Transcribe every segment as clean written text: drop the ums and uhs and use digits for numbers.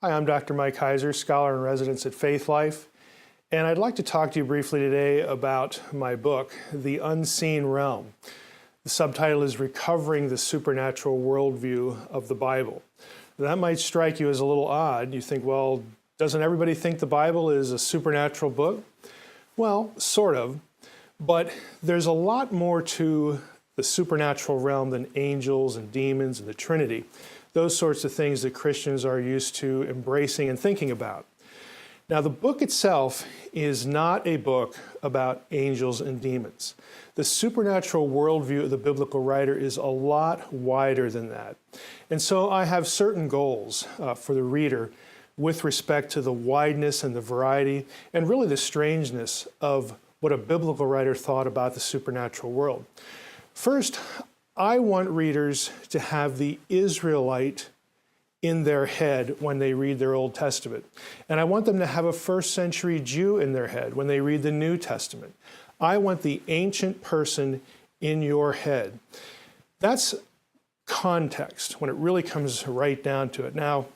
Hi, I'm Dr. Mike Heiser, Scholar in Residence at Faith Life, and I'd like to talk to you briefly today about my book, The Unseen Realm. The subtitle is Recovering the Supernatural Worldview of the Bible. That might strike you as a little odd. You think, well, doesn't everybody think the Bible is a supernatural book? Well, sort of, but there's a lot more to the supernatural realm than angels and demons and the Trinity. Those sorts of things that Christians are used to embracing and thinking about. Now, the book itself is not a book about angels and demons. The supernatural worldview of the biblical writer is a lot wider than that. And so I have certain goals for the reader with respect to the wideness and the variety and really the strangeness of what a biblical writer thought about the supernatural world. First, I want readers to have the Israelite in their head when they read their Old Testament. And I want them to have a first century Jew in their head when they read the New Testament. I want the ancient person in your head. That's context when it really comes right down to it. Now,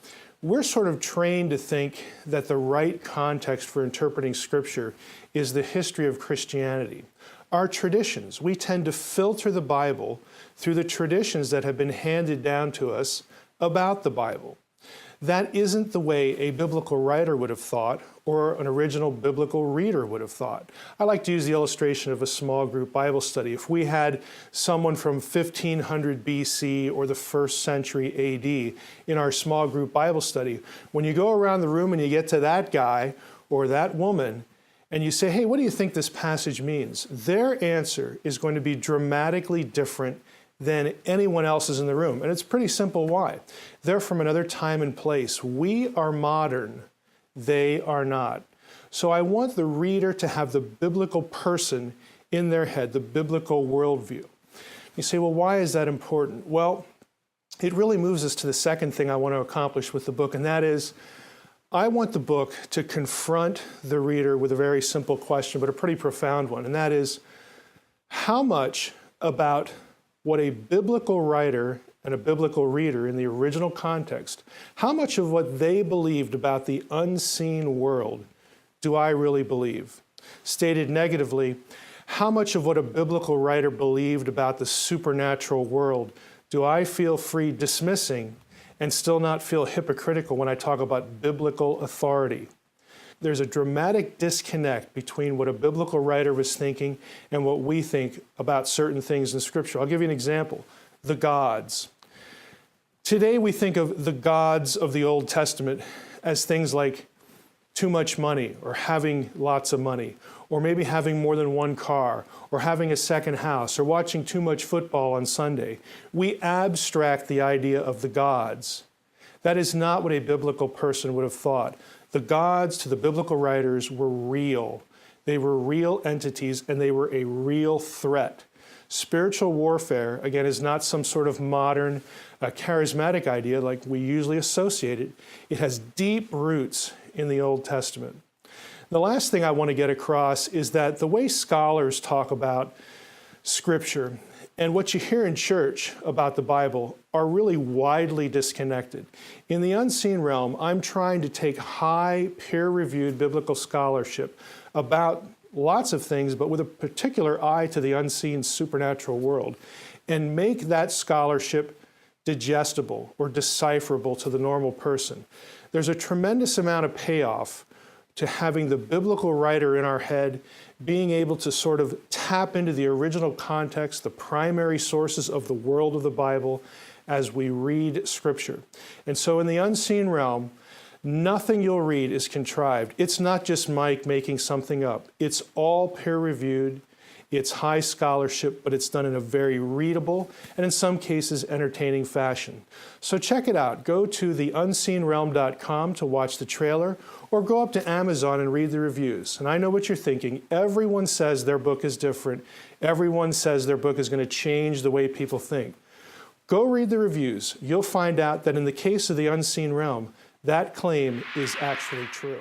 we're sort of trained to think that the right context for interpreting Scripture is the history of Christianity. Our traditions, we tend to filter the Bible through the traditions that have been handed down to us about the Bible. That isn't the way a biblical writer would have thought or an original biblical reader would have thought. I like to use the illustration of a small group Bible study. If we had someone from 1500 BC or the first century AD in our small group Bible study, when you go around the room and you get to that guy or that woman, and you say, hey, what do you think this passage means? Their answer is going to be dramatically different than anyone else's in the room. And it's pretty simple why. They're from another time and place. We are modern. They are not. So I want the reader to have the biblical person in their head, the biblical worldview. You say, well, why is that important? Well, it really moves us to the second thing I want to accomplish with the book, and that is I want the book to confront the reader with a very simple question, but a pretty profound one, and that is, how much about what a biblical writer and a biblical reader in the original context, how much of what they believed about the unseen world do I really believe? Stated negatively, how much of what a biblical writer believed about the supernatural world do I feel free dismissing and still not feel hypocritical when I talk about biblical authority? There's a dramatic disconnect between what a biblical writer was thinking and what we think about certain things in Scripture. I'll give you an example. The gods. Today we think of the gods of the Old Testament as things like too much money, or having lots of money, or maybe having more than one car, or having a second house, or watching too much football on Sunday. We abstract the idea of the gods. That is not what a biblical person would have thought. The gods to the biblical writers were real. They were real entities, and they were a real threat. Spiritual warfare, again, is not some sort of modern, charismatic idea like we usually associate it. It has deep roots in the Old Testament. The last thing I want to get across is that the way scholars talk about Scripture and what you hear in church about the Bible are really widely disconnected. In the unseen realm, I'm trying to take high, peer-reviewed biblical scholarship about lots of things, but with a particular eye to the unseen supernatural world, and make that scholarship digestible or decipherable to the normal person. There's a tremendous amount of payoff to having the biblical writer in our head, being able to sort of tap into the original context, the primary sources of the world of the Bible as we read Scripture. And so in the unseen realm, nothing you'll read is contrived. It's not just Mike making something up. It's all peer-reviewed. It's high scholarship, but it's done in a very readable and in some cases entertaining fashion. So check it out. Go to theunseenrealm.com to watch the trailer, or go up to Amazon and read the reviews. And I know what you're thinking. Everyone says their book is different. Everyone says their book is going to change the way people think. Go read the reviews. You'll find out that in the case of The Unseen Realm, that claim is actually true.